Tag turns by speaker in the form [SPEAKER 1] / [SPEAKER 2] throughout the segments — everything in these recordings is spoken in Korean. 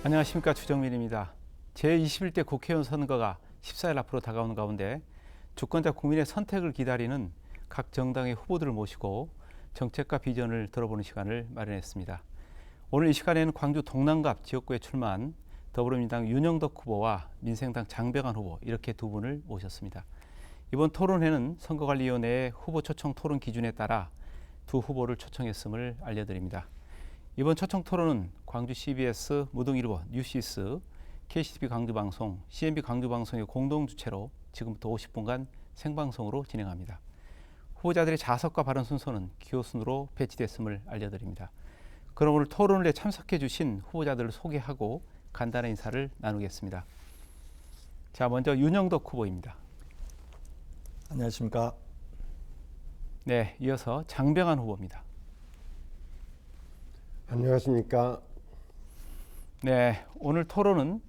[SPEAKER 1] 안녕하십니까, 주정민입니다. 제21대 국회의원 선거가 14일 앞으로 다가오는 가운데 주권자 국민의 선택을 기다리는 각 정당의 후보들을 모시고 정책과 비전을 들어보는 시간을 마련했습니다. 오늘 이 시간에는 광주 동남갑 지역구에 출마한 더불어민주당 윤영덕 후보와 민생당 장병환 후보, 이렇게 두 분을 모셨습니다. 이번 토론회는 선거관리위원회의 후보 초청 토론 기준에 따라 두 후보를 초청했음을 알려드립니다. 이번 초청 토론은 광주 CBS, 무등일보, 뉴시스, KCTV 광주방송, CNB 광주방송의 공동 주최로 지금부터 50분간 생방송으로 진행합니다. 후보자들의 자석과 발언 순서는 기호순으로 배치됐음을 알려드립니다. 그럼 오늘 토론에 참석해 주신 후보자들을 소개하고 간단한 인사를 나누겠습니다. 자, 먼저 윤영덕 후보입니다.
[SPEAKER 2] 안녕하십니까.
[SPEAKER 1] 네, 이어서 장병환 후보입니다.
[SPEAKER 3] 안녕하십니까.
[SPEAKER 1] 네, 오늘 토론은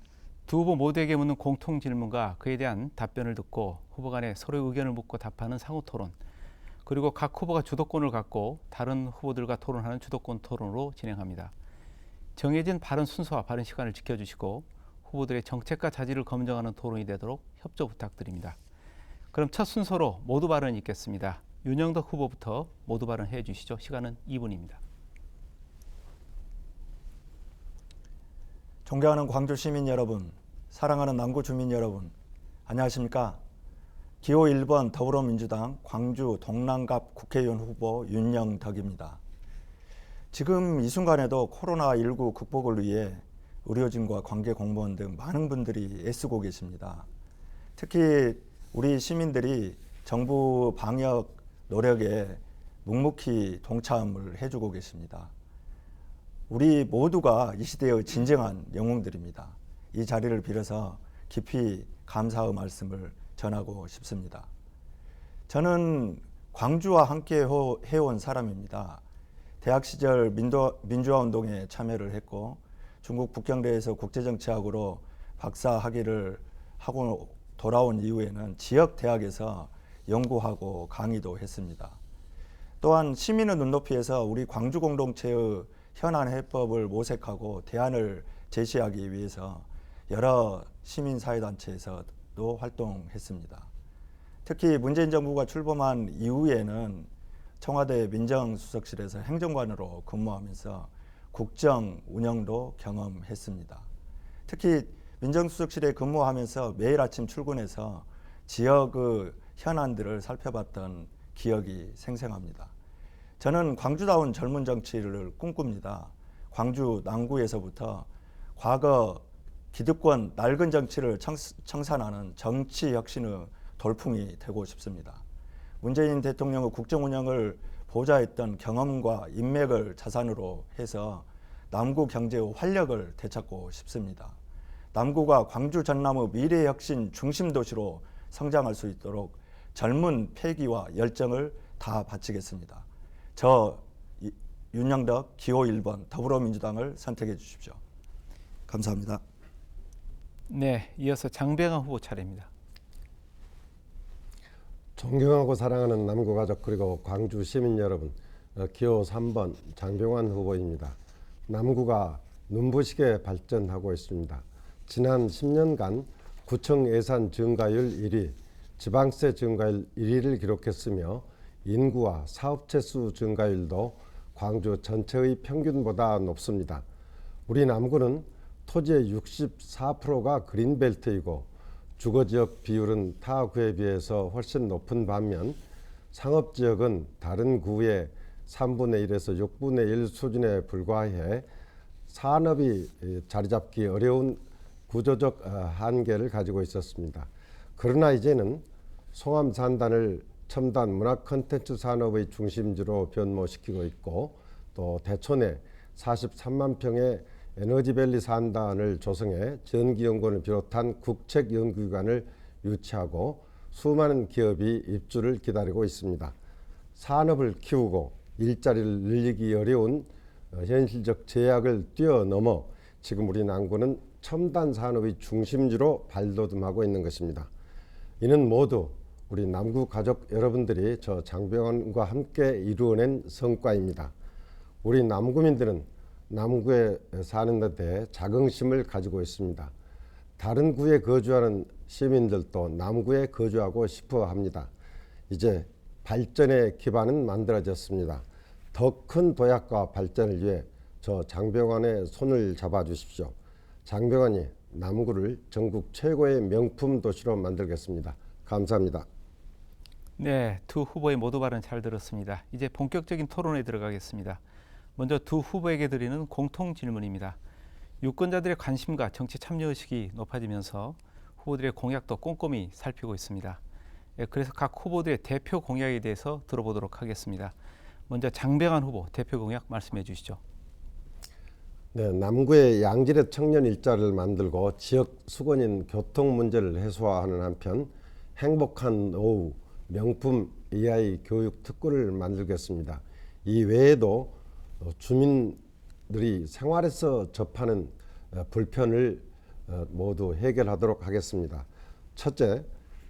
[SPEAKER 1] 두 후보 모두에게 묻는 공통 질문과 그에 대한 답변을 듣고 후보 간에 서로의 의견을 묻고 답하는 상호 토론, 그리고 각 후보가 주도권을 갖고 다른 후보들과 토론하는 주도권 토론으로 진행합니다. 정해진 발언 순서와 발언 시간을 지켜주시고 후보들의 정책과 자질을 검증하는 토론이 되도록 협조 부탁드립니다. 그럼 첫 순서로 모두 발언이 있겠습니다. 윤영덕 후보부터 모두 발언해 주시죠. 시간은 2분입니다.
[SPEAKER 2] 존경하는 광주 시민 여러분, 사랑하는 남구 주민 여러분, 안녕하십니까. 기호 1번 더불어민주당 광주 동남갑 국회의원 후보 윤영덕입니다. 지금 이 순간에도 코로나19 극복을 위해 의료진과 관계 공무원 등 많은 분들이 애쓰고 계십니다. 특히 우리 시민들이 정부 방역 노력에 묵묵히 동참을 해주고 계십니다. 우리 모두가 이 시대의 진정한 영웅들입니다. 이 자리를 빌어서 깊이 감사의 말씀을 전하고 싶습니다. 저는 광주와 함께 해온 사람입니다. 대학 시절 민주화 운동에 참여를 했고 중국 북경대에서 국제정치학으로 박사 학위를 하고 돌아온 이후에는 지역 대학에서 연구하고 강의도 했습니다. 또한 시민의 눈높이에서 우리 광주 공동체의 현안 해법을 모색하고 대안을 제시하기 위해서 여러 시민사회단체에서도 활동했습니다. 특히 문재인 정부가 출범한 이후에는 청와대 민정수석실에서 행정관으로 근무하면서 국정 운영도 경험했습니다. 특히 민정수석실에 근무하면서 매일 아침 출근해서 지역의 현안들을 살펴봤던 기억이 생생합니다. 저는 광주다운 젊은 정치를 꿈꿉니다. 광주 남구에서부터 과거 기득권 낡은 정치를 청산하는 정치 혁신의 돌풍이 되고 싶습니다. 문재인 대통령의 국정 운영을 보좌했던 경험과 인맥을 자산으로 해서 남구 경제의 활력을 되찾고 싶습니다. 남구가 광주 전남의 미래 혁신 중심 도시로 성장할 수 있도록 젊은 패기와 열정을 다 바치겠습니다. 저 윤영덕 기호 1번 더불어민주당을 선택해 주십시오. 감사합니다.
[SPEAKER 1] 네, 이어서 장병환 후보 차례입니다.
[SPEAKER 3] 존경하고 사랑하는 남구 가족 그리고 광주 시민 여러분, 기호 3번 장병환 후보입니다. 남구가 눈부시게 발전하고 있습니다. 지난 10년간 구청 예산 증가율 1위, 지방세 증가율 1위를 기록했으며 인구와 사업체 수 증가율도 광주 전체의 평균보다 높습니다. 우리 남구는 토지의 64%가 그린벨트이고 주거지역 비율은 타 구에 비해서 훨씬 높은 반면 상업지역은 다른 구의 3분의 1에서 6분의 1 수준에 불과해 산업이 자리잡기 어려운 구조적 한계를 가지고 있었습니다. 그러나 이제는 송암산단을 첨단 문화 콘텐츠 산업의 중심지로 변모시키고 있고 또 대촌에 43만 평의 에너지밸리 산단을 조성해 전기연구원을 비롯한 국책연구기관을 유치하고 수많은 기업이 입주를 기다리고 있습니다. 산업을 키우고 일자리를 늘리기 어려운 현실적 제약을 뛰어넘어 지금 우리 남구는 첨단 산업의 중심지로 발돋움하고 있는 것입니다. 이는 모두 우리 남구 가족 여러분들이 저 장병환과 함께 이루어낸 성과입니다. 우리 남구민들은 남구에 사는 데 대해 자긍심을 가지고 있습니다. 다른 구에 거주하는 시민들도 남구에 거주하고 싶어 합니다. 이제 발전의 기반은 만들어졌습니다. 더 큰 도약과 발전을 위해 저 장병환의 손을 잡아주십시오. 장병환이 남구를 전국 최고의 명품 도시로 만들겠습니다. 감사합니다.
[SPEAKER 1] 네, 두 후보의 모두 발언 잘 들었습니다. 이제 본격적인 토론에 들어가겠습니다. 먼저 두 후보에게 드리는 공통 질문입니다. 유권자들의 관심과 정치 참여의식이 높아지면서 후보들의 공약도 꼼꼼히 살피고 있습니다. 그래서 각 후보들의 대표 공약에 대해서 들어보도록 하겠습니다. 먼저 장병환 후보 대표 공약 말씀해 주시죠.
[SPEAKER 3] 네, 남구에 양질의 청년 일자리를 만들고 지역 수건인 교통 문제를 해소하는 한편 행복한 오후 명품 AI 교육 특구를 만들겠습니다. 이 외에도 주민들이 생활에서 접하는 불편을 모두 해결하도록 하겠습니다. 첫째,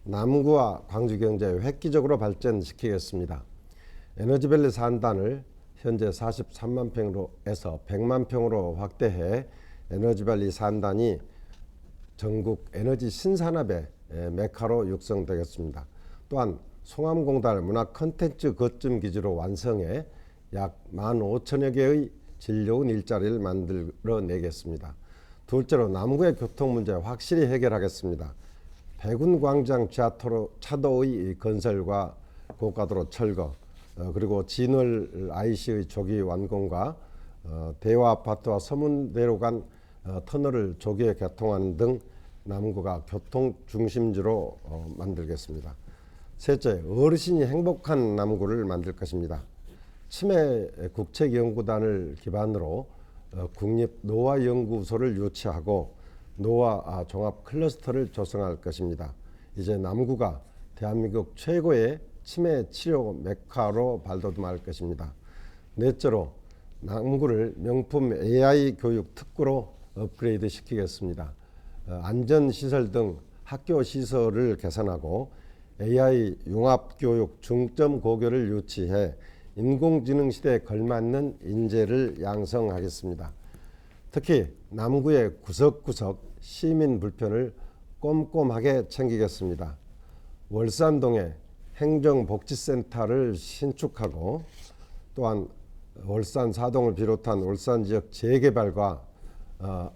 [SPEAKER 3] 남구와 광주 경제를 획기적으로 발전시키겠습니다. 에너지밸리 산단을 현재 43만 평에서 100만 평으로 확대해 에너지밸리 산단이 전국 에너지 신산업의 메카로 육성되겠습니다. 또한 송암공단을 문화 콘텐츠 거점 기지로 완성해 약 15,000여 개의 질 좋은 일자리를 만들어내겠습니다. 둘째로 남구의 교통 문제 확실히 해결하겠습니다. 백운광장 차도의 건설과 고가도로 철거, 그리고 진월 IC의 조기 완공과 대화 아파트와 서문대로 간 터널을 조기에 개통하는 등 남구가 교통 중심지로 만들겠습니다. 셋째, 어르신이 행복한 남구를 만들 것입니다. 치매 국책연구단을 기반으로 국립노화연구소를 유치하고 노화 종합 클러스터를 조성할 것입니다. 이제 남구가 대한민국 최고의 치매 치료 메카로 발돋움할 것입니다. 넷째로 남구를 명품 AI 교육 특구로 업그레이드 시키겠습니다. 안전시설 등 학교 시설을 개선하고 AI 융합교육 중점 고교를 유치해 인공지능 시대에 걸맞는 인재를 양성하겠습니다. 특히 남구의 구석구석 시민 불편을 꼼꼼하게 챙기겠습니다. 월산동에 행정복지센터를 신축하고 또한 월산 사동을 비롯한 월산 지역 재개발과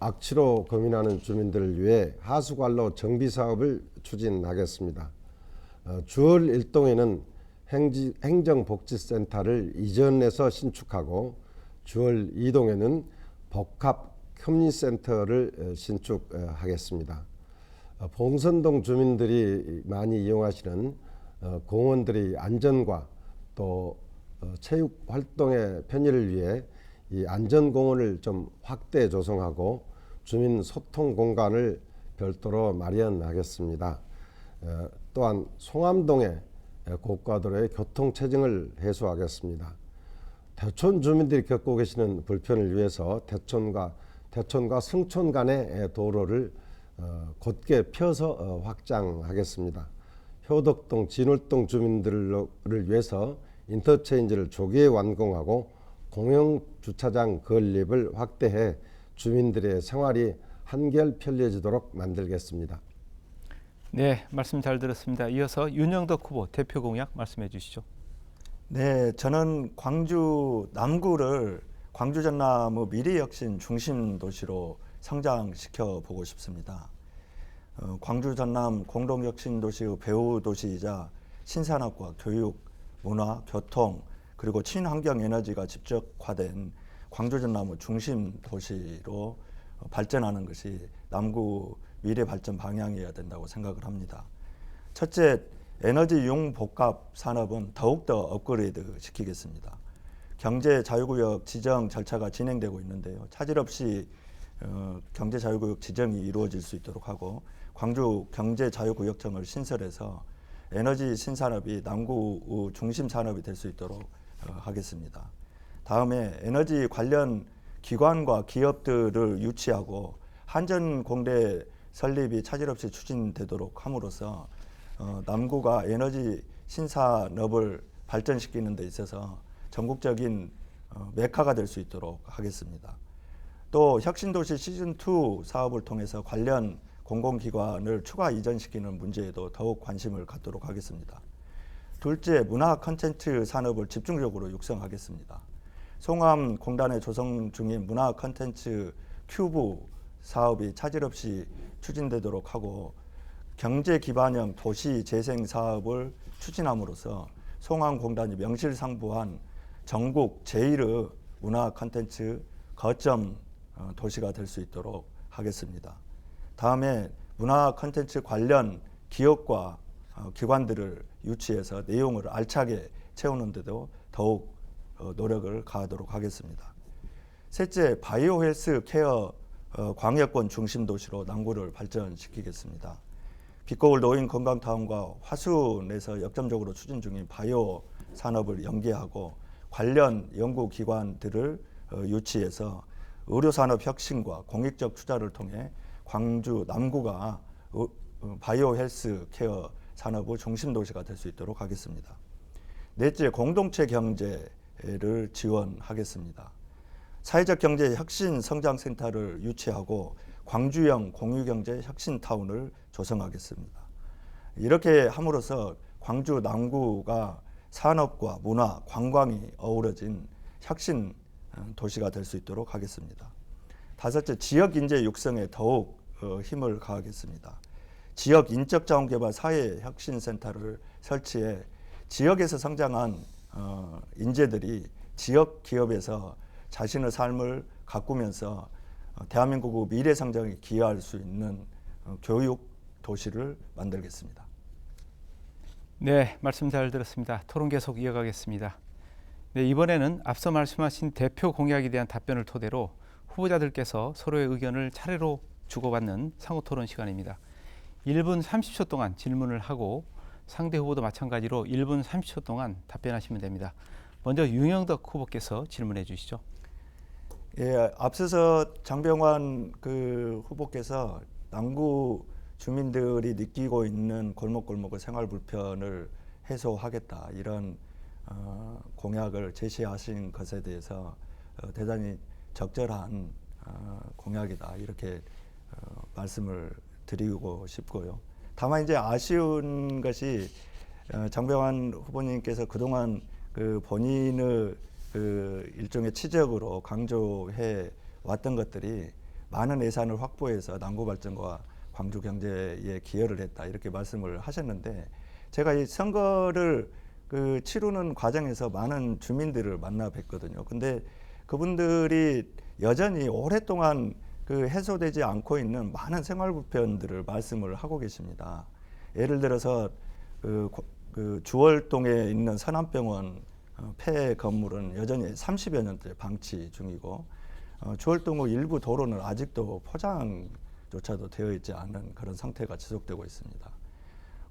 [SPEAKER 3] 악취로 고민하는 주민들을 위해 하수관로 정비 사업을 추진하겠습니다. 주월 1동에는 행정복지센터를 이전해서 신축하고 주월 2동에는 복합협리센터를 신축하겠습니다. 봉선동 주민들이 많이 이용하시는 공원들의 안전과 또 체육 활동의 편의를 위해 이 안전공원을 좀 확대 조성하고 주민 소통 공간을 별도로 마련하겠습니다. 또한 송암동의 고가도로의 교통체증을 해소하겠습니다. 대촌 주민들이 겪고 계시는 불편을 위해서 대촌과 승촌 간의 도로를 곧게 펴서 확장하겠습니다. 효덕동, 진월동 주민들을 위해서 인터체인지를 조기에 완공하고 공영 주차장 건립을 확대해 주민들의 생활이 한결 편리해지도록 만들겠습니다.
[SPEAKER 1] 네, 말씀 잘 들었습니다. 이어서 윤영덕 후보 대표 공약 말씀해 주시죠.
[SPEAKER 2] 네, 저는 광주 남구를 광주 전남의 미래혁신 중심 도시로 성장시켜 보고 싶습니다. 광주 전남 공동혁신 도시의 배후 도시이자 신산업과 교육, 문화, 교통 그리고 친환경 에너지가 집적화된 광주 전남의 중심 도시로 발전하는 것이 남구 미래 발전 방향이어야 된다고 생각을 합니다. 첫째, 에너지 융복합 산업은 더욱더 업그레이드 시키겠습니다. 경제 자유구역 지정 절차가 진행되고 있는데요. 차질 없이 경제 자유구역 지정이 이루어질 수 있도록 하고 광주 경제자유구역청을 신설해서 에너지 신산업이 남구 중심 산업이 될 수 있도록 하겠습니다. 다음에 에너지 관련 기관과 기업들을 유치하고 한전공대 설립이 차질 없이 추진되도록 함으로써 남구가 에너지 신산업을 발전시키는 데 있어서 전국적인 메카가 될 수 있도록 하겠습니다. 또 혁신도시 시즌2 사업을 통해서 관련 공공기관을 추가 이전시키는 문제에도 더욱 관심을 갖도록 하겠습니다. 둘째, 문화 콘텐츠 산업을 집중적으로 육성하겠습니다. 송암공단에 조성 중인 문화 콘텐츠 큐브 사업이 차질 없이 추진되도록 하고 경제 기반형 도시 재생 사업을 추진함으로써 송암공단이 명실상부한 전국 제1의 문화 콘텐츠 거점 도시가 될 수 있도록 하겠습니다. 다음에 문화 콘텐츠 관련 기업과 기관들을 유치해서 내용을 알차게 채우는 데도 더욱 노력을 가하도록 하겠습니다. 셋째, 바이오 헬스 케어 광역권 중심 도시로 남구를 발전시키겠습니다. 빛거울 노인 건강타운과 화순에서 역점적으로 추진 중인 바이오 산업을 연계하고 관련 연구기관들을 유치해서 의료산업 혁신과 공익적 투자를 통해 광주 남구가 바이오 헬스 케어 산업의 중심 도시가 될 수 있도록 하겠습니다. 넷째, 공동체 경제를 지원하겠습니다. 사회적 경제 혁신 성장센터를 유치하고 광주형 공유경제 혁신타운을 조성하겠습니다. 이렇게 함으로써 광주 남구가 산업과 문화, 관광이 어우러진 혁신 도시가 될 수 있도록 하겠습니다. 다섯째, 지역 인재 육성에 더욱 힘을 가하겠습니다. 지역 인적자원개발 사회혁신센터를 설치해 지역에서 성장한 인재들이 지역 기업에서 자신의 삶을 가꾸면서 대한민국의 미래 성장에 기여할 수 있는 교육 도시를 만들겠습니다.
[SPEAKER 1] 네, 말씀 잘 들었습니다. 토론 계속 이어가겠습니다. 네, 이번에는 앞서 말씀하신 대표 공약에 대한 답변을 토대로 후보자들께서 서로의 의견을 차례로 주고받는 상호 토론 시간입니다. 1분 30초 동안 질문을 하고 상대 후보도 마찬가지로 1분 30초 동안 답변하시면 됩니다. 먼저 윤영덕 후보께서 질문해 주시죠.
[SPEAKER 2] 예, 앞서서 장병환 후보께서 남구 주민들이 느끼고 있는 골목골목의 생활 불편을 해소하겠다 이런 공약을 제시하신 것에 대해서 대단히 적절한 공약이다 이렇게 말씀을 드리고 싶고요. 다만 이제 아쉬운 것이 장병환 후보님께서 그동안 본인의 일종의 치적으로 강조해 왔던 것들이 많은 예산을 확보해서 남구 발전과 광주 경제에 기여를 했다 이렇게 말씀을 하셨는데 제가 이 선거를 치르는 과정에서 많은 주민들을 만나 뵀거든요. 근데 그분들이 여전히 오랫동안 해소되지 않고 있는 많은 생활 불편들을 말씀을 하고 계십니다. 예를 들어서 주월동에 있는 선암병원 폐 건물은 여전히 30여 년째 방치 중이고 주월동의 일부 도로는 아직도 포장조차도 되어 있지 않은 그런 상태가 지속되고 있습니다.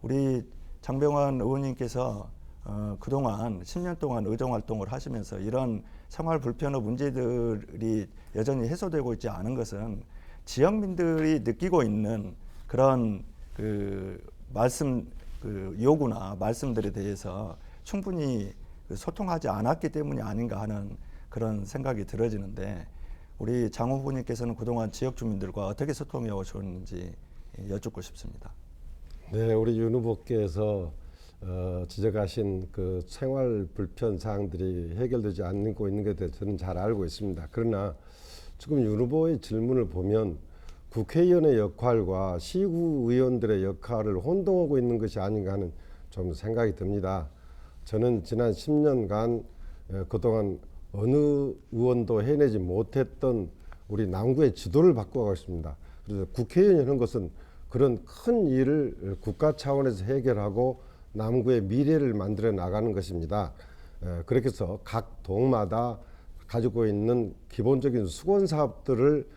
[SPEAKER 2] 우리 장병환 의원님께서 그동안 10년 동안 의정활동을 하시면서 이런 생활 불편의 문제들이 여전히 해소되고 있지 않은 것은 지역민들이 느끼고 있는 그런 요구나 말씀들에 대해서 충분히 소통하지 않았기 때문이 아닌가 하는 그런 생각이 들어지는데 우리 장 후보님께서는 그동안 지역 주민들과 어떻게 소통해 오셨는지 여쭙고 싶습니다.
[SPEAKER 3] 네, 우리 윤 후보께서 지적하신 그 생활 불편 사항들이 해결되지 않고 있는 것에 대해서 저는 잘 알고 있습니다. 그러나 지금 윤 후보의 질문을 보면 국회의원의 역할과 시구의원들의 역할을 혼동하고 있는 것이 아닌가 하는 좀 생각이 듭니다. 저는 지난 10년간 그동안 어느 의원도 해내지 못했던 우리 남구의 지도를 바꿔가고 있습니다. 그래서 국회의원이 하는 것은 그런 큰 일을 국가 차원에서 해결하고 남구의 미래를 만들어 나가는 것입니다. 그렇게 해서 각 동마다 가지고 있는 기본적인 수건 사업들을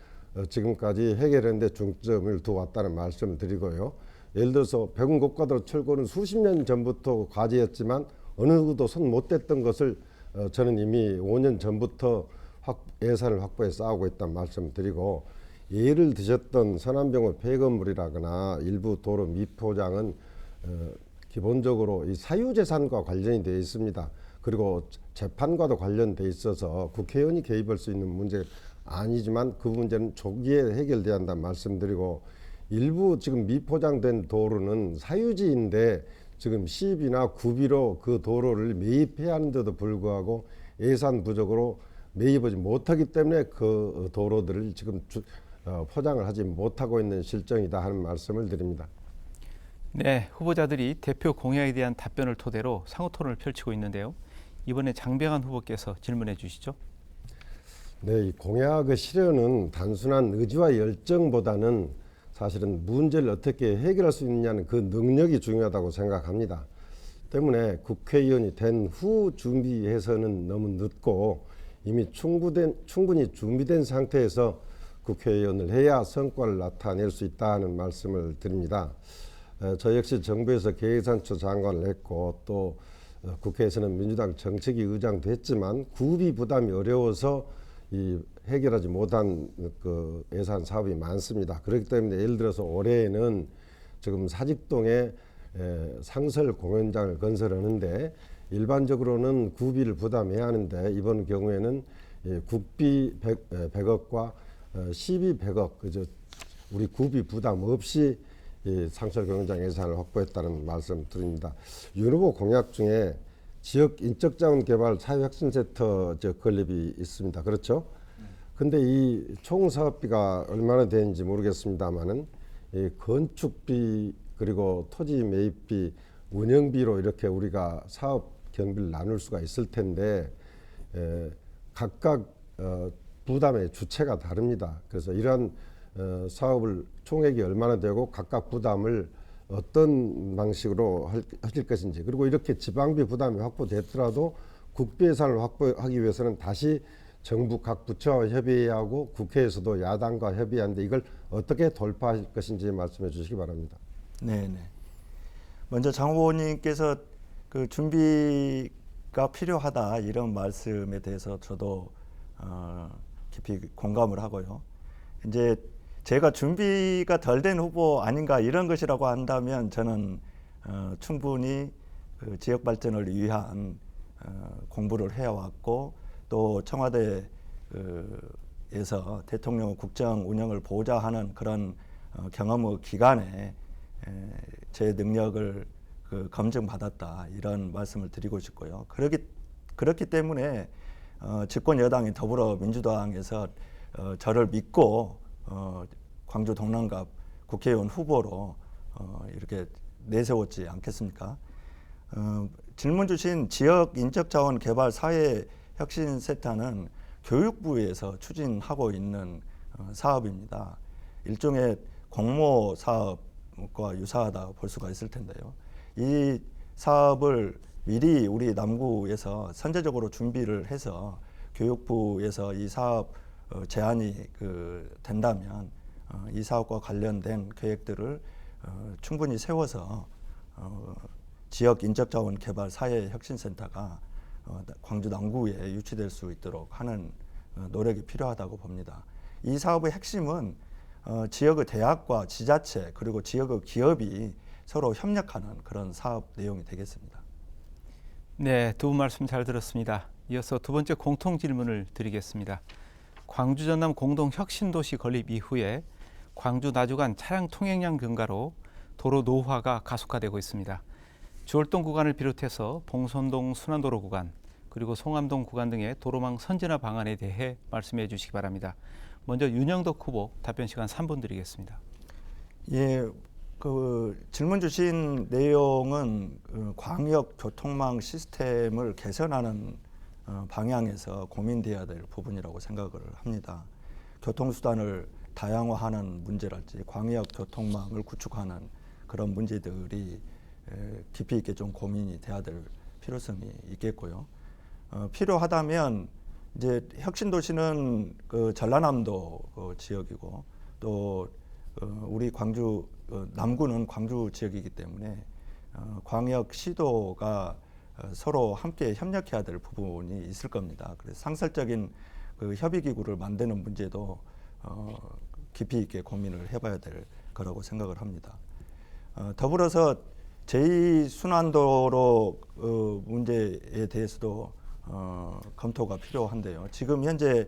[SPEAKER 3] 지금까지 해결하는 데 중점을 두었다는 말씀을 드리고요. 예를 들어서 백운고가도로 철거는 수십 년 전부터 과제였지만 어느 누구도 손 못 댔던 것을 저는 이미 5년 전부터 예산을 확보해 싸우고 있다는 말씀을 드리고, 예를 드셨던 선암병원 폐건물이라거나 일부 도로 미포장은 기본적으로 이 사유재산과 관련이 되어 있습니다. 그리고 재판과도 관련돼 있어서 국회의원이 개입할 수 있는 문제가 아니지만 그 문제는 조기에 해결돼야 한다는 말씀드리고, 일부 지금 미포장된 도로는 사유지인데 지금 시비나 구비로 그 도로를 매입해야 하는데도 불구하고 예산 부족으로 매입하지 못하기 때문에 그 도로들을 지금 포장을 하지 못하고 있는 실정이다 하는 말씀을 드립니다.
[SPEAKER 1] 네, 후보자들이 대표 공약에 대한 답변을 토대로 상호 토론을 펼치고 있는데요. 이번에 장병환 후보께서 질문해 주시죠.
[SPEAKER 3] 네, 이 공약의 실현은 단순한 의지와 열정보다는 사실은 문제를 어떻게 해결할 수 있느냐는 그 능력이 중요하다고 생각합니다. 때문에 국회의원이 된 후 준비해서는 너무 늦고 이미 충분히 준비된 상태에서 국회의원을 해야 성과를 나타낼 수 있다는 말씀을 드립니다. 저 역시 정부에서 계산처 장관을 했고 또 국회에서는 민주당 정책위 의장도 했지만 구비 부담이 어려워서 이 해결하지 못한 그 예산 사업이 많습니다. 그렇기 때문에 예를 들어서 올해에는 지금 사직동에 상설 공연장을 건설하는데 일반적으로는 구비를 부담해야 하는데 이번 경우에는 국비 100억과 시비 100억 그저 우리 구비 부담 없이 상설 공연장 예산을 확보했다는 말씀 드립니다. 윤 후보 공약 중에 지역 인적자원 개발 사회혁신센터 건립이 있습니다. 그렇죠? 근데 이 총 사업비가 얼마나 되는지 모르겠습니다만은 건축비 그리고 토지 매입비, 운영비로 이렇게 우리가 사업 경비를 나눌 수가 있을 텐데 각각 부담의 주체가 다릅니다. 그래서 이러한 사업을 총액이 얼마나 되고 각각 부담을 어떤 방식으로 하실 것인지, 그리고 이렇게 지방비 부담이 확보됐더라도 국비 예산을 확보하기 위해서는 다시 정부 각 부처와 협의하고 국회에서도 야당과 협의하는데 이걸 어떻게 돌파하실 것인지 말씀해 주시기 바랍니다.
[SPEAKER 2] 네. 먼저 장 후보님께서 그 준비가 필요하다 이런 말씀에 대해서 저도 깊이 공감을 하고요. 이제 제가 준비가 덜 된 후보 아닌가 이런 것이라고 한다면 저는 충분히 그 지역 발전을 위한 공부를 해왔고 또 청와대에서 대통령 국정 운영을 보호자 하는 그런 경험의 기간에 제 능력을 검증받았다 이런 말씀을 드리고 싶고요. 그렇기 때문에 집권 여당인 더불어민주당에서 저를 믿고 광주 동남갑 국회의원 후보로 이렇게 내세웠지 않겠습니까? 질문 주신 지역 인적자원 개발 사회혁신센터는 교육부에서 추진하고 있는 사업입니다. 일종의 공모 사업과 유사하다 볼 수가 있을 텐데요. 이 사업을 미리 우리 남구에서 선제적으로 준비를 해서 교육부에서 이 사업 제안이 된다면 이 사업과 관련된 계획들을 충분히 세워서 지역 인적자원 개발 사회혁신센터가 광주 남구에 유치될 수 있도록 하는 노력이 필요하다고 봅니다. 이 사업의 핵심은 지역의 대학과 지자체 그리고 지역의 기업이 서로 협력하는 그런 사업 내용이 되겠습니다.
[SPEAKER 1] 네, 두 분 말씀 잘 들었습니다. 이어서 두 번째 공통 질문을 드리겠습니다. 광주 전남 공동 혁신도시 건립 이후에 광주 나주 간 차량 통행량 증가로 도로 노후화가 가속화되고 있습니다. 주월동 구간을 비롯해서 봉선동 순환도로 구간 그리고 송암동 구간 등의 도로망 선진화 방안에 대해 말씀해 주시기 바랍니다. 먼저 윤영덕 후보 답변 시간 3분 드리겠습니다.
[SPEAKER 2] 예, 질문 주신 내용은 광역 교통망 시스템을 개선하는 방향에서 고민돼야 될 부분이라고 생각을 합니다. 교통수단을 다양화하는 문제랄지 광역 교통망을 구축하는 그런 문제들이 깊이 있게 좀 고민이 돼야 될 필요성이 있겠고요. 필요하다면 이제 혁신도시는 전라남도 지역이고 또 우리 광주 남구는 광주 지역이기 때문에 광역 시도가 서로 함께 협력해야 될 부분이 있을 겁니다. 그래서 상설적인 협의기구를 만드는 문제도 깊이 있게 고민을 해봐야 될 거라고 생각을 합니다. 더불어서 제2순환도로 문제에 대해서도 검토가 필요한데요. 지금 현재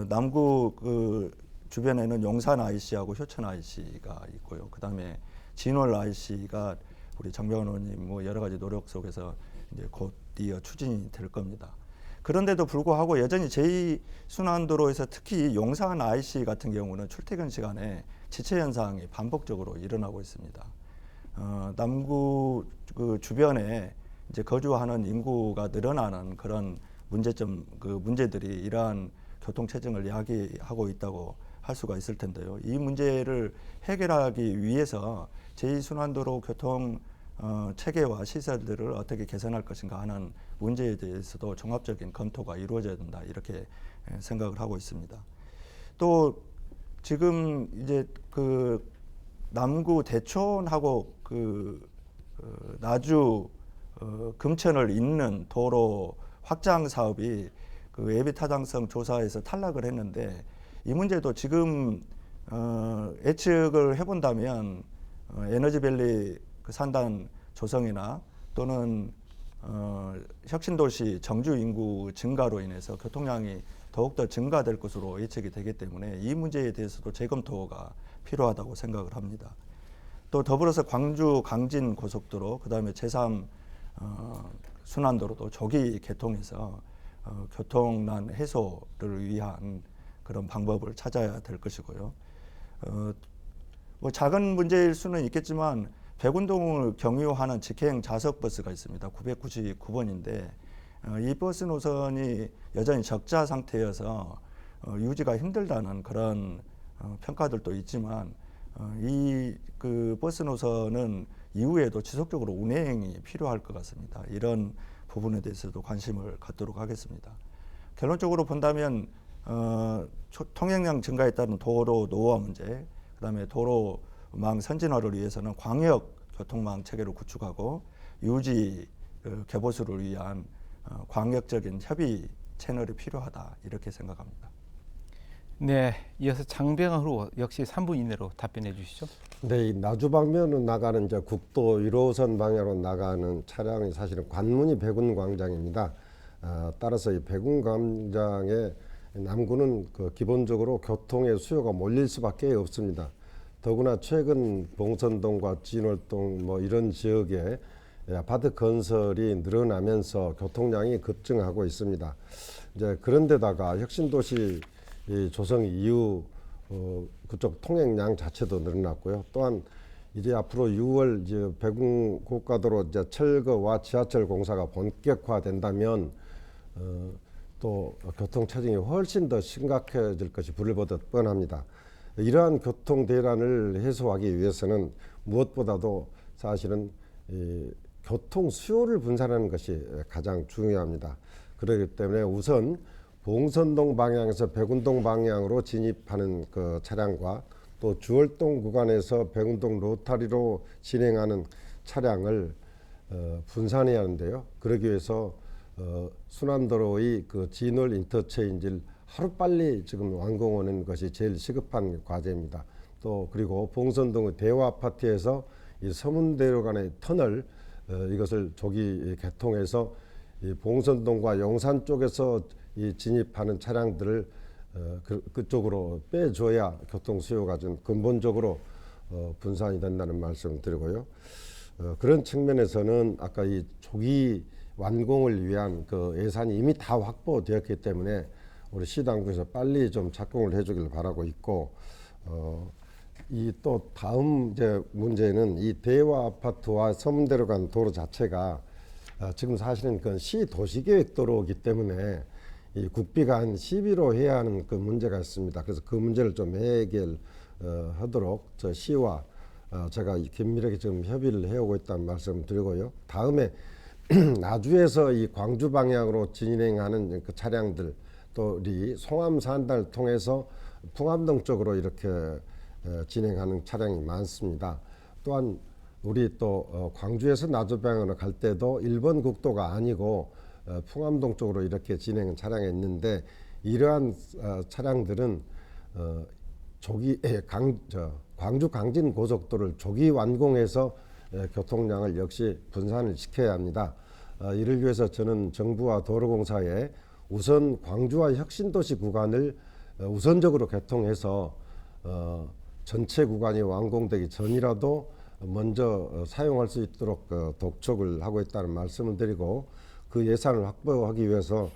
[SPEAKER 2] 남구 그 주변에는 용산 IC하고 효천 IC가 있고요. 그다음에 진월 IC가 우리 정병원 의원님 뭐 여러 가지 노력 속에서 이제 곧 이어 추진이 될 겁니다. 그런데도 불구하고 여전히 제2순환도로에서 특히 용산 IC 같은 경우는 출퇴근 시간에 지체 현상이 반복적으로 일어나고 있습니다. 남구 그 주변에 이제 거주하는 인구가 늘어나는 그런 문제들이 이러한 교통 체증을 야기하고 있다고 할 수가 있을 텐데요. 이 문제를 해결하기 위해서 제2순환도로 교통 체계와 시설들을 어떻게 개선할 것인가 하는 문제에 대해서도 종합적인 검토가 이루어져야 된다 이렇게 생각을 하고 있습니다. 또 지금 이제 그 남구 대촌하고 나주 금천을 잇는 도로 확장 사업이 그 예비 타당성 조사에서 탈락을 했는데 이 문제도 지금 예측을 해본다면 에너지밸리 그 산단 조성이나 또는 혁신도시 정주 인구 증가로 인해서 교통량이 더욱더 증가될 것으로 예측이 되기 때문에 이 문제에 대해서도 재검토가 필요하다고 생각을 합니다. 또 더불어서 광주 강진 고속도로 그다음에 제3 순환도로도 조기 개통해서 교통난 해소를 위한 그런 방법을 찾아야 될 것이고요. 뭐 작은 문제일 수는 있겠지만 백운동을 경유하는 직행 좌석 버스가 있습니다. 999번인데 이 버스 노선이 여전히 적자 상태여서 유지가 힘들다는 그런 평가들도 있지만 이 그 버스 노선은 이후에도 지속적으로 운행이 필요할 것 같습니다. 이런 부분에 대해서도 관심을 갖도록 하겠습니다. 결론적으로 본다면 통행량 증가에 따른 도로 노후화 문제, 그다음에 도로망 선진화를 위해서는 광역 교통망 체계를 구축하고 유지 개보수를 위한 광역적인 협의 채널이 필요하다 이렇게 생각합니다.
[SPEAKER 1] 네, 이어서 장병환 후보 역시 3분 이내로 답변해 주시죠.
[SPEAKER 3] 네, 이 나주 방면으로 나가는 이제 국도 1호선 방향으로 나가는 차량이 사실은 관문이 백운광장입니다. 따라서 이 백운광장의 남구는 기본적으로 교통의 수요가 몰릴 수밖에 없습니다. 더구나 최근 봉선동과 진월동 뭐 이런 지역에 아파트 건설이 늘어나면서 교통량이 급증하고 있습니다. 이제 그런데다가 혁신도시 조성 이후 그쪽 통행량 자체도 늘어났고요. 또한 이제 앞으로 6월 이제 백운 고가도로 이제 철거와 지하철 공사가 본격화된다면 또 교통 체증이 훨씬 더 심각해질 것이 불을 보듯 뻔합니다. 이러한 교통 대란을 해소하기 위해서는 무엇보다도 사실은 교통 수요를 분산하는 것이 가장 중요합니다. 그렇기 때문에 우선 봉선동 방향에서 백운동 방향으로 진입하는 그 차량과 또 주월동 구간에서 백운동 로타리로 진행하는 차량을 분산해야 하는데요. 그러기 위해서 순환도로의 그 진월 인터체인지를 하루빨리 지금 완공하는 것이 제일 시급한 과제입니다. 또 그리고 봉선동의 대화 아파트에서 이 서문대로 간의 터널 이것을 조기 개통해서 이 봉선동과 용산 쪽에서 이 진입하는 차량들을 그쪽으로 빼줘야 교통 수요가 좀 근본적으로 분산이 된다는 말씀을 드리고요. 그런 측면에서는 아까 이 조기 완공을 위한 그 예산이 이미 다 확보되었기 때문에 우리 시당국에서 빨리 좀 착공을 해주길 바라고 있고, 이 또 다음 이제 문제는 이 대화 아파트와 서문대로 간 도로 자체가 지금 사실은 그 시 도시계획도로이기 때문에 이 국비가 한 11호 해야 하는 그 문제가 있습니다. 그래서 그 문제를 좀 해결하도록 저 시와 제가 긴밀하게 지금 협의를 해오고 있다는 말씀을 드리고요. 다음에 나주에서 이 광주 방향으로 진행하는 그 차량들 또 우리 송암 산단을 통해서 풍암동 쪽으로 이렇게 진행하는 차량이 많습니다. 또한 우리 또 광주에서 나주 방향으로 갈 때도 1번 국도가 아니고 풍암동 쪽으로 이렇게 진행한 차량이 있는데 이러한 차량들은 광주 강진 고속도로를 조기 완공해서 교통량을 역시 분산을 시켜야 합니다. 이를 위해서 저는 정부와 도로공사에 우선 광주와 혁신도시 구간을 우선적으로 개통해서 전체 구간이 완공되기 전이라도 먼저 사용할 수 있도록 독촉을 하고 있다는 말씀을 드리고, 그 예산을 확보하기 위해서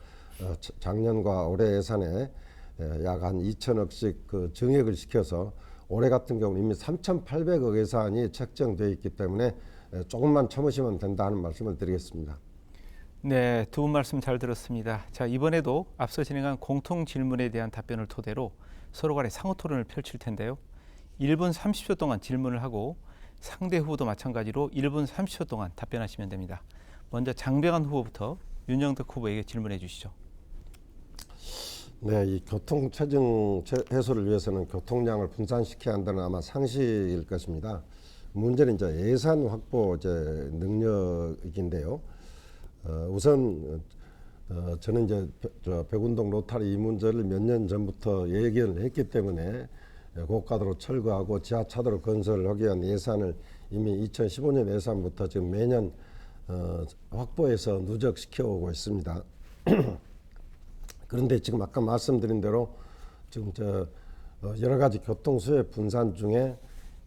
[SPEAKER 3] 작년과 올해 예산에 약 한 2천억씩 그 증액을 시켜서 올해 같은 경우는 이미 3,800억 예산이 책정되어 있기 때문에 조금만 참으시면 된다는 말씀을 드리겠습니다.
[SPEAKER 1] 네, 두 분 말씀 잘 들었습니다. 자, 이번에도 앞서 진행한 공통 질문에 대한 답변을 토대로 서로 간의 상호 토론을 펼칠 텐데요. 1분 30초 동안 질문을 하고 상대 후보도 마찬가지로 1분 30초 동안 답변하시면 됩니다. 먼저 장병환 후보부터 윤영덕 후보에게 질문해 주시죠.
[SPEAKER 3] 네, 이 교통 체증 해소를 위해서는 교통량을 분산시켜야 한다는 아마 상식일 것입니다. 문제는 이제 예산 확보 능력인데요. 우선 저는 이제 백운동 로타리 이 문제를 몇 년 전부터 예견을 했기 때문에 고가도로 철거하고 지하차도로 건설을 하기 위한 예산을 이미 2015년 예산부터 지금 매년 확보해서 누적시켜 오고 있습니다. 그런데 지금 아까 말씀드린 대로 지금 여러 가지 교통 수요 분산 중에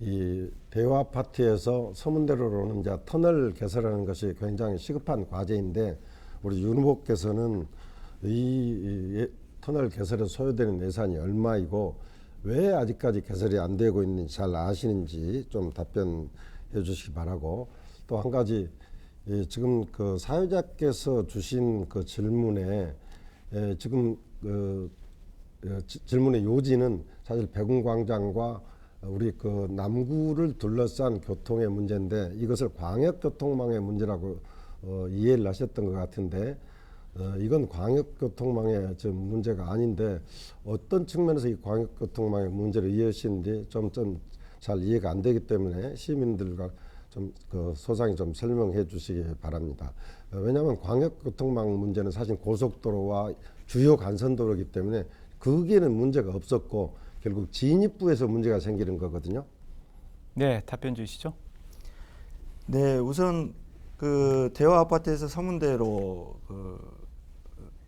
[SPEAKER 3] 이 대화 파티에서 서문대로로는 이제 터널 개설하는 것이 굉장히 시급한 과제인데, 우리 윤 후보께서는 이 터널 개설에 소요되는 예산이 얼마이고 왜 아직까지 개설이 안 되고 있는지 잘 아시는지 좀 답변해 주시기 바라고, 또 한 가지 지금 그 사회자께서 주신 그 질문에 지금 질문의 요지는 사실 백운광장과 우리 그 남구를 둘러싼 교통의 문제인데, 이것을 광역교통망의 문제라고 이해를 하셨던 것 같은데, 이건 광역교통망의 지금 문제가 아닌데 어떤 측면에서 이 광역교통망의 문제를 이해하시는지 좀 잘 이해가 안 되기 때문에 시민들과 좀 그 소상히 좀 설명해 주시기 바랍니다. 왜냐하면 광역교통망 문제는 사실 고속도로와 주요 간선도로이기 때문에 거기에는 문제가 없었고 결국 진입부에서 문제가 생기는 거거든요.
[SPEAKER 1] 네, 답변 주시죠.
[SPEAKER 2] 네, 우선 그 대화 아파트에서 서문대로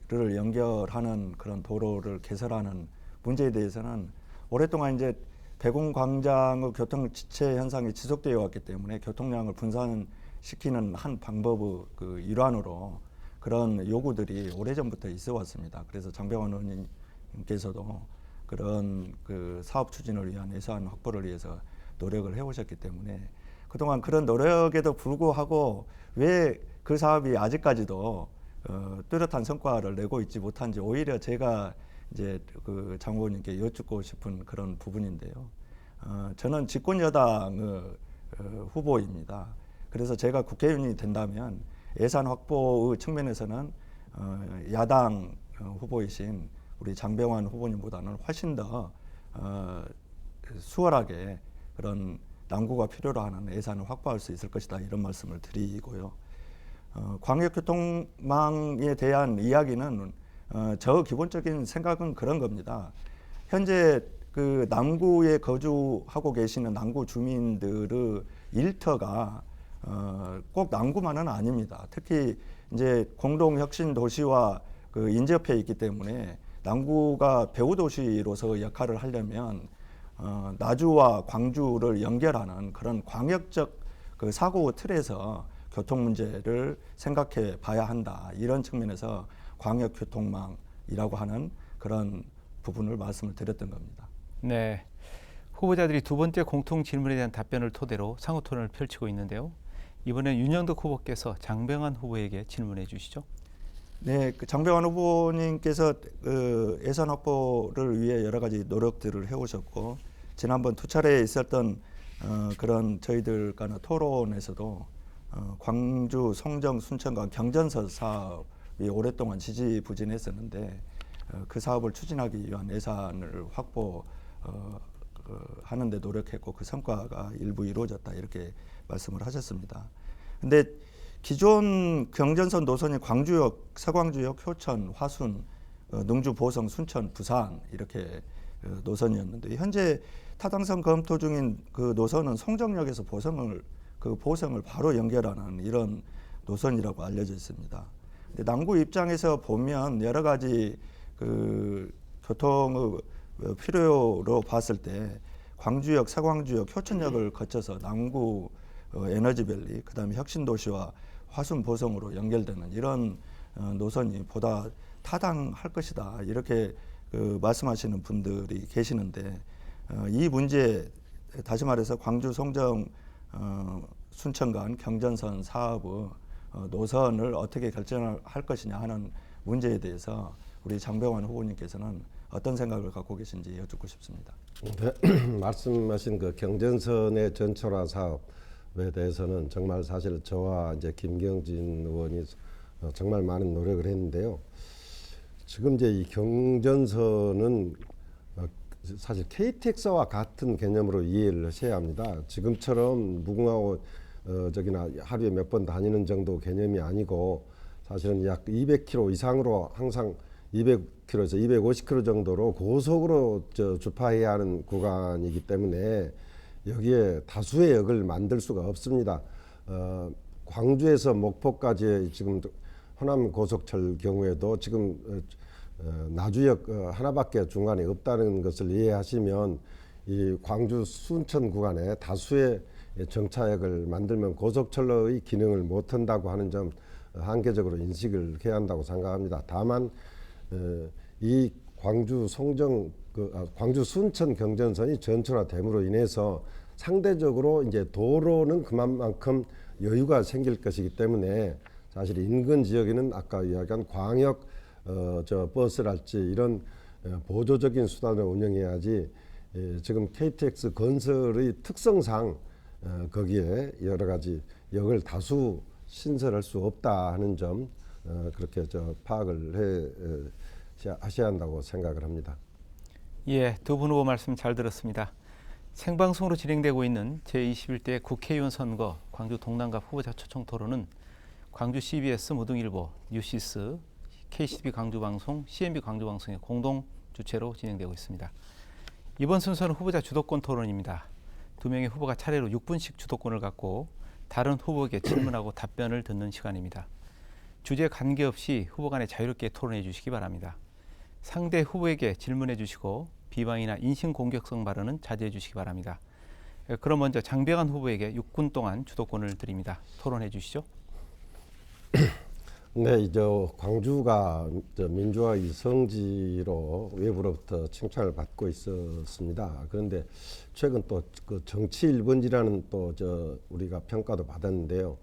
[SPEAKER 2] 를 연결하는 그런 도로를 개설하는 문제에 대해서는 오랫동안 이제 백운광장의 교통 지체 현상이 지속되어 왔기 때문에 교통량을 분산시키는 한 방법의 그 일환으로 그런 요구들이 오래전부터 있어 왔습니다. 그래서 장병환 의원님께서도 그런 그 사업 추진을 위한 예산 확보를 위해서 노력을 해오셨기 때문에 그동안 그런 노력에도 불구하고 왜 그 사업이 아직까지도 뚜렷한 성과를 내고 있지 못한지 오히려 제가 이제 그 장 후보님께 여쭙고 싶은 그런 부분인데요. 저는 집권 여당의 후보입니다. 그래서 제가 국회의원이 된다면 예산 확보의 측면에서는 야당 후보이신 우리 장병환 후보님보다는 훨씬 더 수월하게 그런 남구가 필요로 하는 예산을 확보할 수 있을 것이다, 이런 말씀을 드리고요. 광역교통망에 대한 이야기는 저 기본적인 생각은 그런 겁니다. 현재 그 남구에 거주하고 계시는 남구 주민들의 일터가 꼭 남구만은 아닙니다. 특히 이제 공동혁신 도시와 그 인접해 있기 때문에 남구가 배후 도시로서 역할을 하려면 나주와 광주를 연결하는 그런 광역적 그 사고 틀에서 교통 문제를 생각해 봐야 한다, 이런 측면에서 광역교통망이라고 하는 그런 부분을 말씀을 드렸던 겁니다.
[SPEAKER 1] 네, 후보자들이 두 번째 공통 질문에 대한 답변을 토대로 상호 토론을 펼치고 있는데요. 이번엔 윤영덕 후보께서 장병환 후보에게 질문해 주시죠.
[SPEAKER 2] 네, 그 장병환 후보님께서 그 예산 확보를 위해 여러 가지 노력들을 해오셨고, 지난번 두 차례 있었던 그런 저희들 간의 토론에서도 광주, 송정, 순천간 경전선 사업이 오랫동안 지지부진했었는데 그 사업을 추진하기 위한 예산을 하는데 노력했고 그 성과가 일부 이루어졌다, 이렇게 말씀을 하셨습니다. 근데 기존 경전선 노선이 광주역, 서광주역, 효천, 화순, 능주, 보성, 순천, 부산 이렇게 노선이었는데, 현재 타당성 검토 중인 그 노선은 송정역에서 보성을 바로 연결하는 이런 노선이라고 알려져 있습니다. 근데 남구 입장에서 보면 여러 가지 그 교통의 필요로 봤을 때 광주역, 서광주역, 효천역을 거쳐서 남구 에너지밸리, 그다음에 혁신도시와 화순보성으로 연결되는 이런 노선이 보다 타당할 것이다, 이렇게 말씀하시는 분들이 계시는데, 이 문제, 다시 말해서 광주 송정 순천 간 경전선 사업의 노선을 어떻게 결정할 것이냐 하는 문제에 대해서 우리 장병환 후보님께서는 어떤 생각을 갖고 계신지 여쭙고 싶습니다.
[SPEAKER 3] 네, 말씀하신 그 경전선의 전철화 사업에 대해서는 정말 사실 저와 이제 김경진 의원이 정말 많은 노력을 했는데요. 지금 이제 이 경전선은 사실 KTX와 같은 개념으로 이해를 하셔야 합니다. 지금처럼 무궁화호 저기나 하루에 몇 번 다니는 정도 개념이 아니고, 사실은 약 200km 이상으로 항상 200km에서 250km 정도로 고속으로 주파해야 하는 구간이기 때문에 여기에 다수의 역을 만들 수가 없습니다. 광주에서 목포까지 지금 호남 고속철 경우에도 지금 나주역 하나밖에 중간에 없다는 것을 이해하시면, 이 광주 순천 구간에 다수의 정차역을 만들면 고속철로의 기능을 못한다고 하는 점 한계적으로 인식을 해야 한다고 생각합니다. 다만 이 광주 광주 순천 경전선이 전철화됨으로 인해서 상대적으로 이제 도로는 그만큼 여유가 생길 것이기 때문에, 사실 인근 지역에는 아까 이야기한 광역 버스랄지 이런 보조적인 수단을 운영해야지, 지금 KTX 건설의 특성상 거기에 여러 가지 역을 다수 신설할 수 없다 하는 점, 그렇게 파악을 하셔야 한다고 생각을 합니다.
[SPEAKER 1] 예, 두 분 후보 말씀 잘 들었습니다. 생방송으로 진행되고 있는 제21대 국회의원 선거 광주 동남갑 후보자 초청 토론은 광주 CBS 무등일보, 뉴시스, KCTV 광주방송, CNB 광주방송의 공동 주최로 진행되고 있습니다. 이번 순서는 후보자 주도권 토론입니다. 두 명의 후보가 차례로 6분씩 주도권을 갖고 다른 후보에게 질문하고 답변을 듣는 시간입니다. 주제에 관계없이 후보 간에 자유롭게 토론해 주시기 바랍니다. 상대 후보에게 질문해 주시고 비방이나 인신공격성 발언은 자제해 주시기 바랍니다. 그럼 먼저 장병환 후보에게 6분 동안 주도권을 드립니다. 토론해 주시죠.
[SPEAKER 3] 네, 광주가 민주화의 성지로 외부로부터 칭찬을 받고 있었습니다. 그런데 최근 또 그 정치 1번지라는 또 우리가 평가도 받았는데요.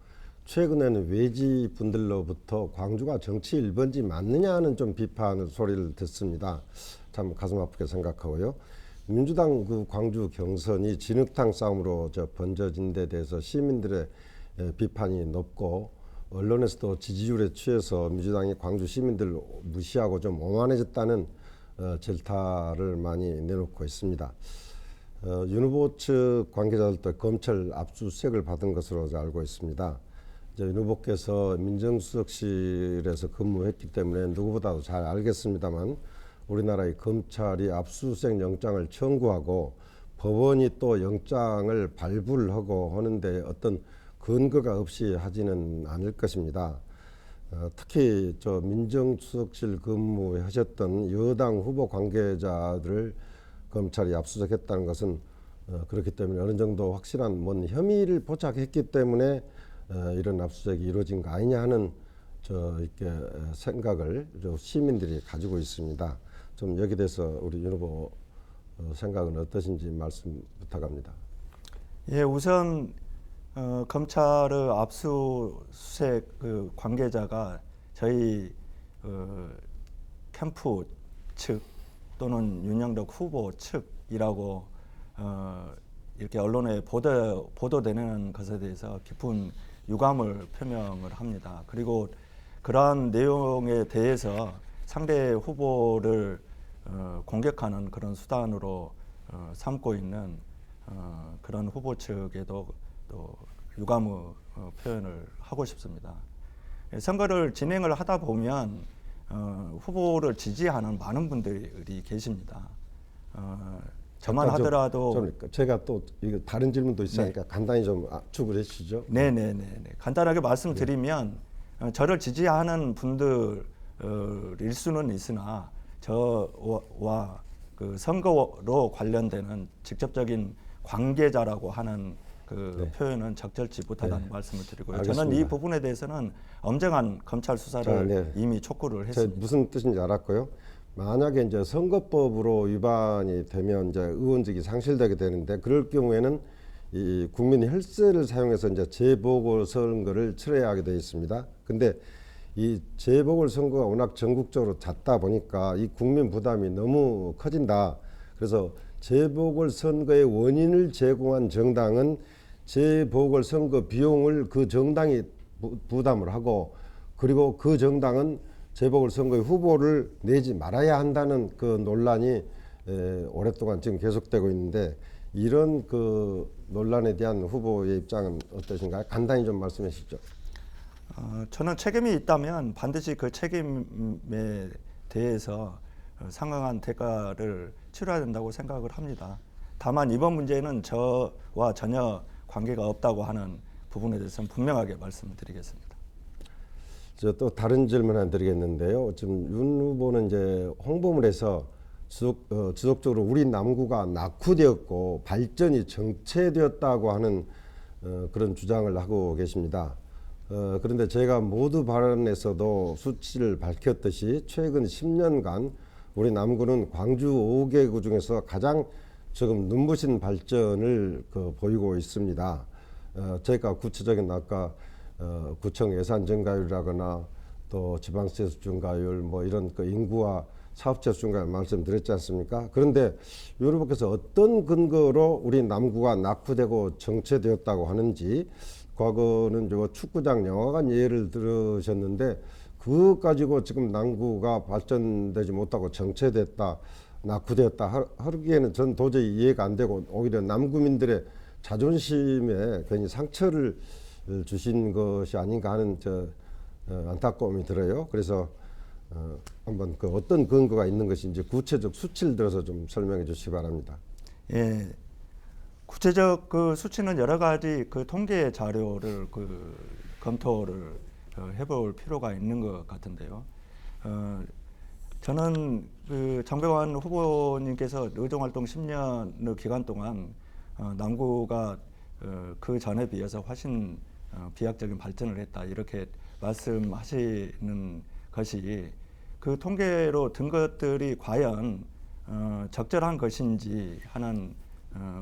[SPEAKER 3] 최근에는 외지 분들로부터 광주가 정치 1번지 맞느냐 하는 좀 비판 소리를 듣습니다. 참 가슴 아프게 생각하고요. 민주당 그 광주 경선이 진흙탕 싸움으로 번져진 데 대해서 시민들의 비판이 높고, 언론에서도 지지율에 취해서 민주당이 광주 시민들을 무시하고 좀 오만해졌다는 질타를 많이 내놓고 있습니다. 윤 후보 측 관계자들도 검찰 압수수색을 받은 것으로 알고 있습니다. 윤 후보께서 민정수석실에서 근무했기 때문에 누구보다도 잘 알겠습니다만, 우리나라의 검찰이 압수수색 영장을 청구하고 법원이 또 영장을 발부하고 하는데 어떤 근거가 없이 하지는 않을 것입니다. 특히 민정수석실 근무하셨던 여당 후보 관계자들을 검찰이 압수수색했다는 것은 그렇기 때문에 어느 정도 확실한 뭔 혐의를 포착했기 때문에 이런 압수수색이 이루어진 거 아니냐 하는 이렇게 생각을 시민들이 가지고 있습니다. 좀 여기 대해서 우리 윤 후보 생각은 어떠신지 말씀 부탁합니다.
[SPEAKER 2] 예, 우선 검찰의 압수수색 관계자가 저희 캠프 측 또는 윤영덕 후보 측이라고 이렇게 언론에 보도되는 것에 대해서 깊은 유감을 표명을 합니다. 그리고 그러한 내용에 대해서 상대 후보를 공격하는 그런 수단으로 삼고 있는 그런 후보 측에도 또 유감의 표현을 하고 싶습니다. 선거를 진행을 하다 보면 후보를 지지하는 많은 분들이 계십니다. 저만 하더라도
[SPEAKER 3] 제가 또 이거 다른 질문도 있으니까 간단히 좀 압축을 해주시죠.
[SPEAKER 2] 네네네. 간단하게 말씀드리면 저를 지지하는 분들일 수는 있으나 저와 그 선거로 관련되는 직접적인 관계자라고 하는 그
[SPEAKER 3] 네.
[SPEAKER 2] 표현은 적절치 못하다는
[SPEAKER 3] 네.
[SPEAKER 2] 말씀을 드리고요.
[SPEAKER 3] 알겠습니다.
[SPEAKER 2] 저는 이 부분에 대해서는 엄정한 검찰 수사를
[SPEAKER 3] 자, 네.
[SPEAKER 2] 이미 촉구를
[SPEAKER 3] 제
[SPEAKER 2] 했습니다.
[SPEAKER 3] 무슨 뜻인지 알았고요. 만약에 이제 선거법으로 위반이 되면 이제 의원직이 상실되게 되는데 그럴 경우에는 이 국민 혈세를 사용해서 이제 재보궐 선거를 치러야 하게 되어 있습니다. 근데 이 재보궐 선거가 워낙 전국적으로 잦다 보니까 이 국민 부담이 너무 커진다. 그래서 재보궐 선거의 원인을 제공한 정당은 재보궐 선거 비용을 그 정당이 부담을 하고 그리고 그 정당은 재보궐 선거의 후보를 내지 말아야 한다는 그 논란이 오랫동안 지금 계속되고 있는데 이런 그 논란에 대한 후보의 입장은 어떠신가요? 간단히 좀 말씀해 주시죠.
[SPEAKER 2] 저는 책임이 있다면 반드시 그 책임에 대해서 상응한 대가를 치러야 된다고 생각을 합니다. 다만 이번 문제는 저와 전혀 관계가 없다고 하는 부분에 대해서는 분명하게 말씀을 드리겠습니다.
[SPEAKER 3] 저 또 다른 질문 하나 드리겠는데요. 지금 윤 후보는 이제 홍보물에서 지속적으로 우리 남구가 낙후되었고 발전이 정체되었다고 하는 그런 주장을 하고 계십니다. 그런데 제가 모두 발언에서도 수치를 밝혔듯이 최근 10년간 우리 남구는 광주 5개구 중에서 가장 지금 눈부신 발전을 보이고 있습니다. 제가 구체적인 아까 구청 예산 증가율이라거나 또 지방세수 증가율 뭐 이런 그 인구와 사업체수 증가율 말씀드렸지 않습니까? 그런데 윤 후보께서 어떤 근거로 우리 남구가 낙후되고 정체되었다고 하는지 과거는 저 축구장 영화관 예를 들으셨는데 그것 가지고 지금 남구가 발전되지 못하고 정체됐다 낙후되었다 하기에는 전 도저히 이해가 안 되고 오히려 남구민들의 자존심에 괜히 상처를 주신 것이 아닌가 하는 안타까움이 들어요. 그래서 한번 그 어떤 근거가 있는 것인지 구체적 수치를 들어서 좀 설명해 주시기 바랍니다.
[SPEAKER 2] 예, 구체적 그 수치는 여러 가지 그 통계 자료를 그 검토를 해볼 필요가 있는 것 같은데요. 저는 그 정병환 후보님께서 의정활동 10년의 기간 동안 남구가 그 전에 비해서 훨씬 비약적인 발전을 했다 이렇게 말씀하시는 것이 그 통계로 든 것들이 과연 적절한 것인지 하는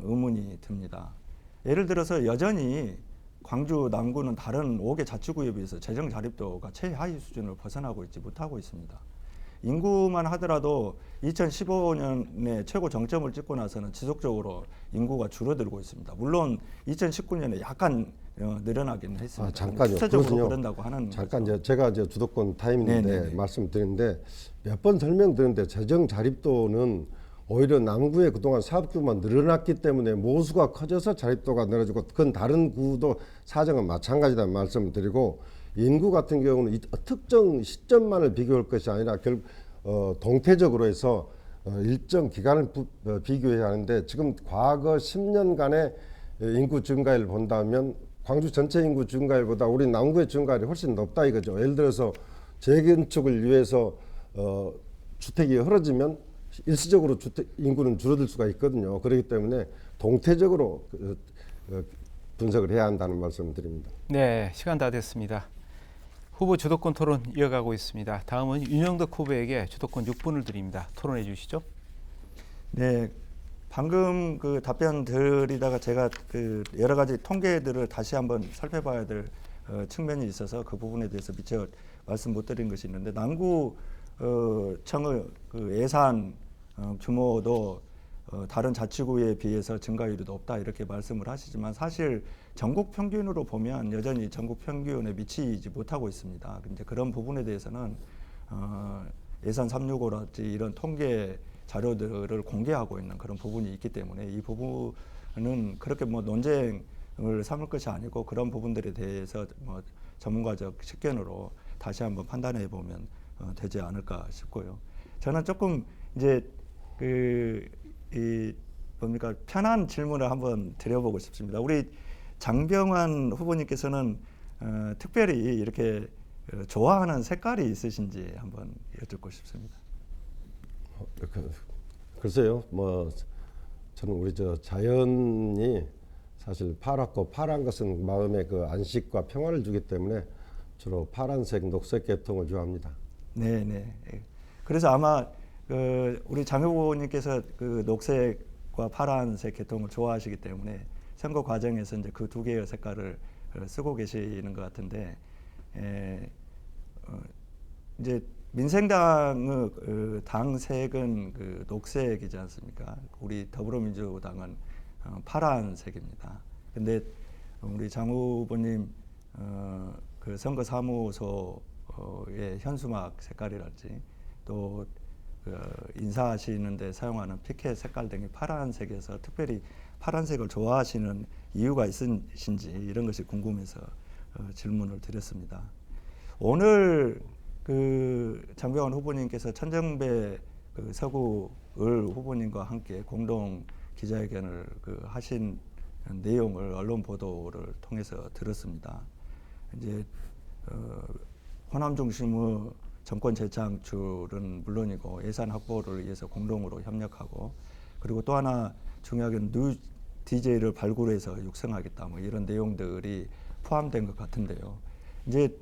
[SPEAKER 2] 의문이 듭니다. 예를 들어서 여전히 광주 남구는 다른 5개 자치구에 비해서 재정 자립도가 최하위 수준을 벗어나고 있지 못하고 있습니다. 인구만 하더라도 2015년에 최고 정점을 찍고 나서는 지속적으로 인구가 줄어들고 있습니다. 물론 2019년에 약간 늘어나긴 했습니다.
[SPEAKER 3] 잠깐요.
[SPEAKER 2] 추세적으로
[SPEAKER 3] 그렇군요.
[SPEAKER 2] 그런다고 하는
[SPEAKER 3] 잠깐 제가 주도권 타임인데
[SPEAKER 2] 네네네.
[SPEAKER 3] 말씀드리는데 몇 번 설명드렸는데 재정 자립도는 오히려 남구의 그동안 사업 규모가 늘어났기 때문에 모수가 커져서 자립도가 늘어지고 그건 다른 구도 사정은 마찬가지다 말씀을 드리고 인구 같은 경우는 특정 시점만을 비교할 것이 아니라 결국 동태적으로 해서 일정 기간을 비교해야 하는데 지금 과거 10년간의 인구 증가율을 본다면 광주 전체 인구 증가율보다 우리 남구의 증가율이 훨씬 높다 이거죠. 예를 들어서 재건축을 위해서 주택이 흐려지면 일시적으로 주택 인구는 줄어들 수가 있거든요. 그렇기 때문에 동태적으로 분석을 해야 한다는 말씀을 드립니다.
[SPEAKER 1] 네, 시간 다 됐습니다. 후보 주도권 토론 이어가고 있습니다. 다음은 윤영덕 후보에게 주도권 6분을 드립니다. 토론해 주시죠.
[SPEAKER 2] 네, 방금 그 답변 드리다가 제가 그 여러 가지 통계들을 다시 한번 살펴봐야 될 측면이 있어서 그 부분에 대해서 미처 말씀 못 드린 것이 있는데 남구 청의 그 예산 규모도 다른 자치구에 비해서 증가율이 높다 이렇게 말씀을 하시지만 사실 전국 평균으로 보면 여전히 전국 평균에 미치지 못하고 있습니다. 이제 그런 부분에 대해서는 예산 365라든지 이런 통계 자료들을 공개하고 있는 그런 부분이 있기 때문에 이 부분은 그렇게 뭐 논쟁을 삼을 것이 아니고 그런 부분들에 대해서 뭐 전문가적 식견으로 다시 한번 판단해 보면 되지 않을까 싶고요. 저는 조금 이제 뭡니까 편한 질문을 한번 드려보고 싶습니다. 우리 장병환 후보님께서는 특별히 이렇게 좋아하는 색깔이 있으신지 한번 여쭙고 싶습니다.
[SPEAKER 3] 글쎄요, 뭐 저는 우리 자연이 사실 파랗고 파란 것은 마음의 그 안식과 평화를 주기 때문에 주로 파란색, 녹색 계통을 좋아합니다.
[SPEAKER 2] 네. 그래서 아마 우리 장 후보님께서 그 녹색과 파란색 계통을 좋아하시기 때문에 선거 과정에서 이제 그 두 개의 색깔을 쓰고 계시는 것 같은데, 이제 민생당의 당색은 그 녹색이지 않습니까? 우리 더불어민주당은 파란색입니다. 근데 우리 장 후보님 그 선거 사무소의 현수막 색깔이랄지 또 인사하시는데 사용하는 피켓 색깔 등이 파란색에서 특별히 파란색을 좋아하시는 이유가 있으신지 이런 것이 궁금해서 질문을 드렸습니다. 오늘 그 장병환 후보님께서 천정배 그 서구을 후보님과 함께 공동 기자회견을 하신 내용을 언론 보도를 통해서 들었습니다. 이제 호남 중심의 정권 재창출은 물론이고 예산 확보를 위해서 공동으로 협력하고, 그리고 또 하나 중요하게는 뉴 DJ를 발굴해서 육성하겠다, 뭐 이런 내용들이 포함된 것 같은데요. 이제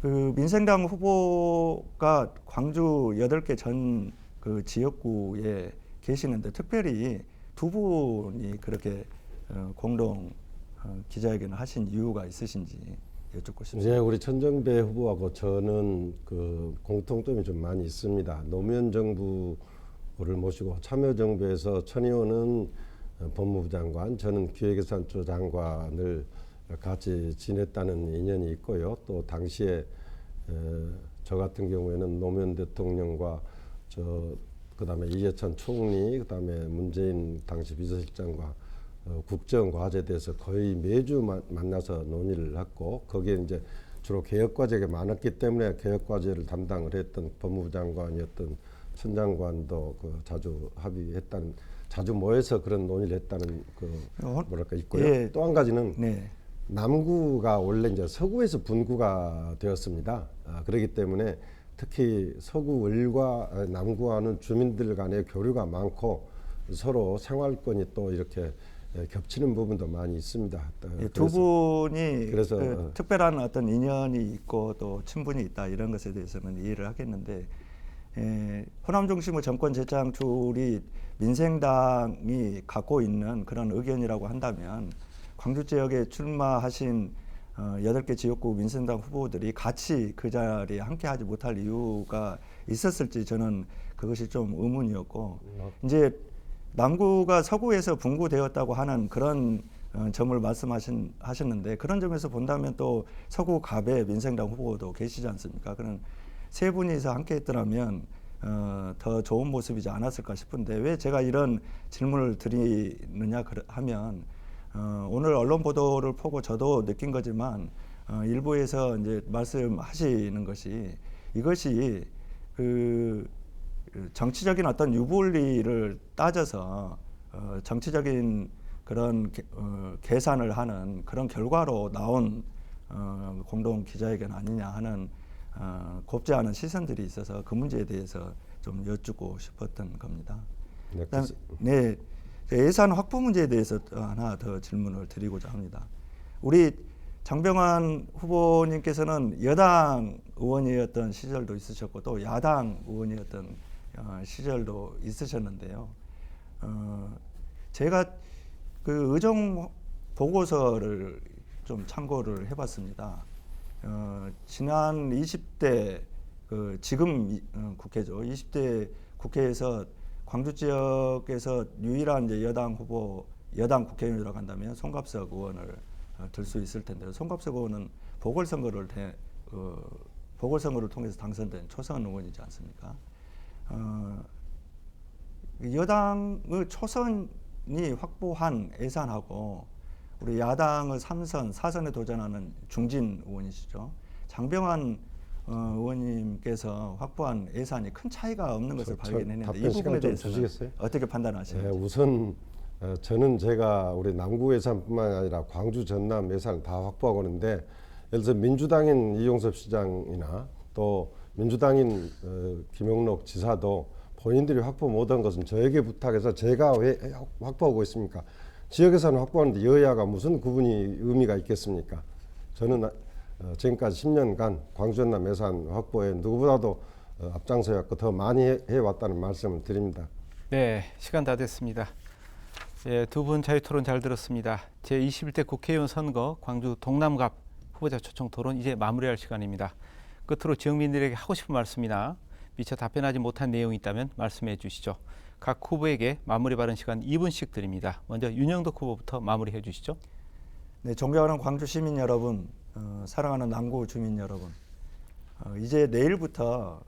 [SPEAKER 2] 그 민생당 후보가 광주 8개 전 그 지역구에 계시는데 특별히 두 분이 그렇게 공동 기자회견을 하신 이유가 있으신지 여쭙고 싶습니다.
[SPEAKER 3] 이제 우리 천정배 후보하고 저는 그 공통점이 좀 많이 있습니다. 노무현 정부를 모시고 참여정부에서 천 의원은 법무부 장관, 저는 기획예산처 장관을 같이 지냈다는 인연이 있고요. 또 당시에 저 같은 경우에는 노무현 대통령과 그다음에 이해찬 총리, 그다음에 문재인 당시 비서실장과 국정 과제에 대해서 거의 매주 만나서 논의를 했고, 거기에 이제 주로 개혁 과제가 많았기 때문에 개혁 과제를 담당을 했던 법무부 장관이었던 천 장관도 자주 합의했다는, 자주 모여서 그런 논의를 했다는 뭐랄까 있고요.
[SPEAKER 2] 예.
[SPEAKER 3] 또 한 가지는
[SPEAKER 2] 네.
[SPEAKER 3] 남구가 원래 이제 서구에서 분구가 되었습니다. 그렇기 때문에 특히 서구 을과 남구와는 주민들 간의 교류가 많고 서로 생활권이 또 이렇게 겹치는 부분도 많이 있습니다.
[SPEAKER 2] 예, 두 분이
[SPEAKER 3] 그래서
[SPEAKER 2] 특별한 어떤 인연이 있고 또 친분이 있다 이런 것에 대해서는 이해를 하겠는데, 호남 중심의 정권 재창출이 민생당이 갖고 있는 그런 의견이라고 한다면 광주 지역에 출마하신 8개 지역구 민생당 후보들이 같이 그 자리에 함께하지 못할 이유가 있었을지 저는 그것이 좀 의문이었고, 이제 남구가 서구에서 분구되었다고 하는 그런 점을 말씀하셨는데, 그런 점에서 본다면 또 서구 갑의 민생당 후보도 계시지 않습니까? 그런 세 분이서 함께했더라면 더 좋은 모습이지 않았을까 싶은데, 왜 제가 이런 질문을 드리느냐 하면 오늘 언론 보도를 보고 저도 느낀 거지만 일부에서 이제 말씀하시는 것이, 이것이 그 정치적인 어떤 유불리를 따져서 정치적인 그런 계산을 하는 그런 결과로 나온 공동 기자회견 아니냐 하는 곱지 않은 시선들이 있어서 그 문제에 대해서 좀 여쭙고 싶었던 겁니다.
[SPEAKER 3] 네,
[SPEAKER 2] 네, 예산 확보 문제에 대해서 하나 더 질문을 드리고자 합니다. 우리 장병환 후보님께서는 여당 의원이었던 시절도 있으셨고 또 야당 의원이었던 시절도 있으셨는데요. 제가 그 의정 보고서를 좀 참고를 해봤습니다. 지난 20대 지금 국회죠. 20대 국회에서 광주 지역에서 유일한 이제 여당 후보, 여당 국회의원이라고 한다면 송갑석 의원을 들 수 있을 텐데요. 송갑석 의원은 보궐선거를 통해서 당선된 초선 의원이지 않습니까? 여당의 초선이 확보한 예산하고 우리 야당의 3선, 4선에 도전하는 중진 의원이시죠. 장병환 의원님께서 확보한 예산이 큰 차이가 없는 것을 발견했는데, 이 부분에 대해서는 어떻게 판단하시는지?
[SPEAKER 3] 네, 우선 저는 제가 우리 남구 예산뿐만 아니라 광주 전남 예산을 다 확보하고 있는데, 예를 들어 민주당인 이용섭 시장이나 또 민주당인 김용록 지사도 본인들이 확보 못한 것은 저에게 부탁해서 제가 왜 확보하고 있습니까? 지역에서는 확보하는데 여야가 무슨 구분이 의미가 있겠습니까? 저는 지금까지 10년간 광주 전남 예산 확보에 누구보다도 앞장서였고 더 많이 해왔다는 말씀을 드립니다.
[SPEAKER 1] 네, 시간 다 됐습니다. 예, 두 분 자유토론 잘 들었습니다. 제21대 국회의원 선거 광주 동남갑 후보자 초청 토론 이제 마무리할 시간입니다. 끝으로 지역민들에게 하고 싶은 말씀이나 미처 답변하지 못한 내용이 있다면 말씀해 주시죠. 각 후보에게 마무리 발언 시간 2분씩 드립니다. 먼저 윤영덕 후보부터 마무리해 주시죠.
[SPEAKER 2] 네, 존경하는 광주 시민 여러분, 사랑하는 남구 주민 여러분, 이제 내일부터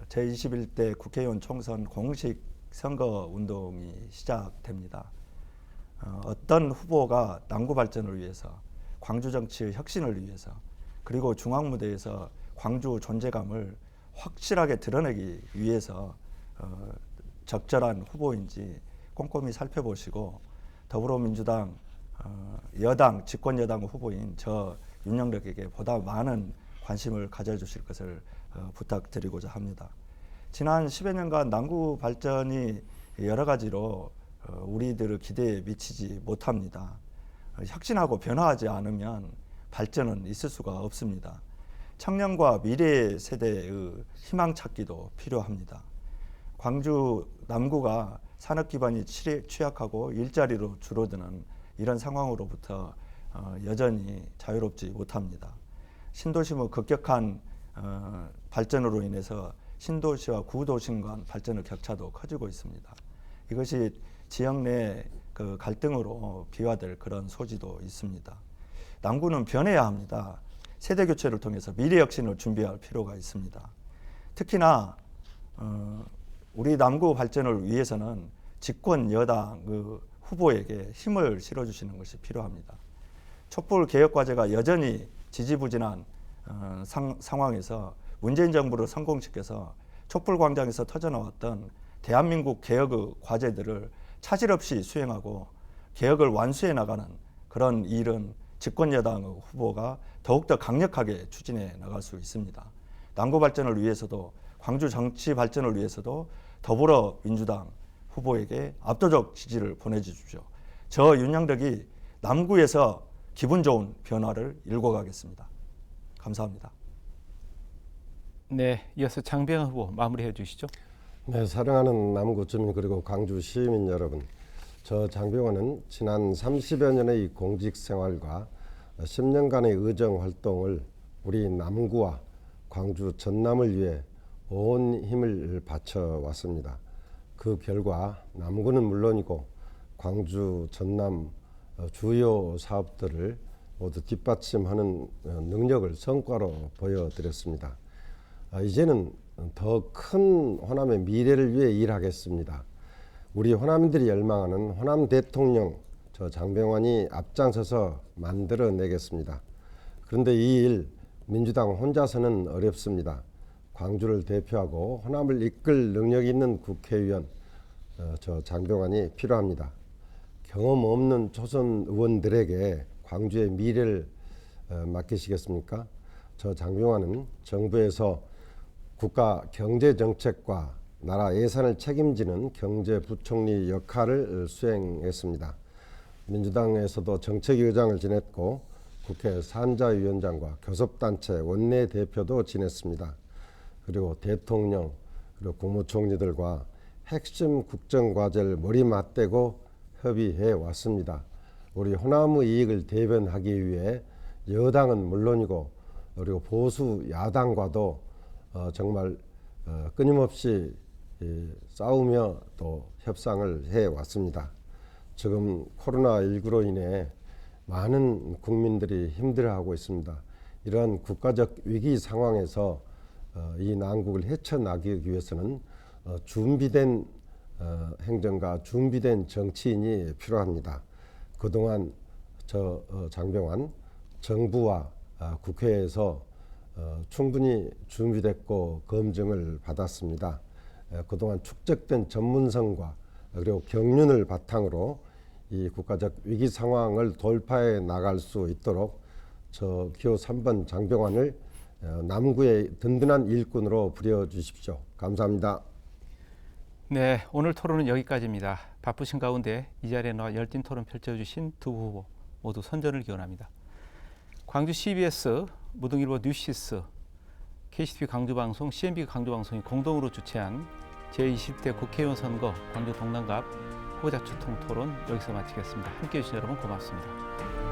[SPEAKER 2] 제21대 국회의원 총선 공식 선거 운동이 시작됩니다. 어떤 후보가 남구 발전을 위해서, 광주 정치의 혁신을 위해서, 그리고 중앙무대에서 광주 존재감을 확실하게 드러내기 위해서 적절한 후보인지 꼼꼼히 살펴보시고 더불어민주당 여당 집권 여당 후보인 저 윤영덕에게 보다 많은 관심을 가져주실 것을 부탁드리고자 합니다. 지난 10여 년간 남구 발전이 여러 가지로 우리들의 기대에 미치지 못합니다. 혁신하고 변화하지 않으면 발전은 있을 수가 없습니다. 청년과 미래 세대의 희망 찾기도 필요합니다. 광주 남구가 산업 기반이 취약하고 일자리로 줄어드는 이런 상황으로부터 여전히 자유롭지 못합니다. 신도심의 급격한 발전으로 인해서 신도시와 구도심 간 발전의 격차도 커지고 있습니다. 이것이 지역 내 그 갈등으로 비화될 그런 소지도 있습니다. 남구는 변해야 합니다. 세대 교체를 통해서 미래 혁신을 준비할 필요가 있습니다. 특히나 우리 남구 발전을 위해서는 집권 여당 후보에게 힘을 실어주시는 것이 필요합니다. 촛불 개혁 과제가 여전히 지지부진한 상황에서 문재인 정부를 성공시켜서 촛불 광장에서 터져나왔던 대한민국 개혁의 과제들을 차질 없이 수행하고 개혁을 완수해 나가는 그런 일은 집권 여당의 후보가 더욱더 강력하게 추진해 나갈 수 있습니다. 남구 발전을 위해서도 광주 정치 발전을 위해서도 더불어민주당 후보에게 압도적 지지를 보내주십시오. 저 윤영덕이 남구에서 기분 좋은 변화를 일궈 가겠습니다. 감사합니다.
[SPEAKER 1] 네, 이어서 장병환 후보 마무리해 주시죠.
[SPEAKER 3] 네, 사랑하는 남구 주민 그리고 광주 시민 여러분, 저 장병환은 지난 30여 년의 공직 생활과 10년간의 의정 활동을 우리 남구와 광주 전남을 위해 온 힘을 바쳐왔습니다. 그 결과 남구는 물론이고 광주 전남 주요 사업들을 모두 뒷받침하는 능력을 성과로 보여드렸습니다. 이제는 더 큰 호남의 미래를 위해 일하겠습니다. 우리 호남인들이 열망하는 호남 대통령 저 장병환이 앞장서서 만들어내겠습니다. 그런데 이 일 민주당 혼자서는 어렵습니다. 광주를 대표하고 호남을 이끌 능력 있는 국회의원 저 장병환이 필요합니다. 경험 없는 초선 의원들에게 광주의 미래를 맡기시겠습니까? 저 장병환은 정부에서 국가 경제정책과 나라 예산을 책임지는 경제부총리 역할을 수행했습니다. 민주당에서도 정책위원장을 지냈고 국회 산자위원장과 교섭단체 원내대표도 지냈습니다. 그리고 대통령 그리고 국무총리들과 핵심 국정과제를 머리 맞대고 협의해 왔습니다. 우리 호남의 이익을 대변하기 위해 여당은 물론이고 그리고 보수 야당과도 정말 끊임없이 싸우며 또 협상을 해왔습니다. 지금 코로나19로 인해 많은 국민들이 힘들어하고 있습니다. 이러한 국가적 위기 상황에서 이 난국을 헤쳐나가기 위해서는 준비된 행정가, 준비된 정치인이 필요합니다. 그동안 저 장병환 정부와 국회에서 충분히 준비됐고 검증을 받았습니다. 그동안 축적된 전문성과 그리고 경륜을 바탕으로 이 국가적 위기 상황을 돌파해 나갈 수 있도록 저 기호 3번 장병환을 남구의 든든한 일꾼으로 부려주십시오. 감사합니다.
[SPEAKER 1] 네, 오늘 토론은 여기까지입니다. 바쁘신 가운데 이 자리에 나와 열띤 토론 펼쳐주신 두 후보 모두 선전을 기원합니다. 광주 CBS, 무등일보 뉴시스, KCTV 광주방송, CNB 광주방송이 공동으로 주최한 제20대 국회의원 선거 광주 동남갑 후보자 초청 토론 여기서 마치겠습니다. 함께해 주신 여러분 고맙습니다.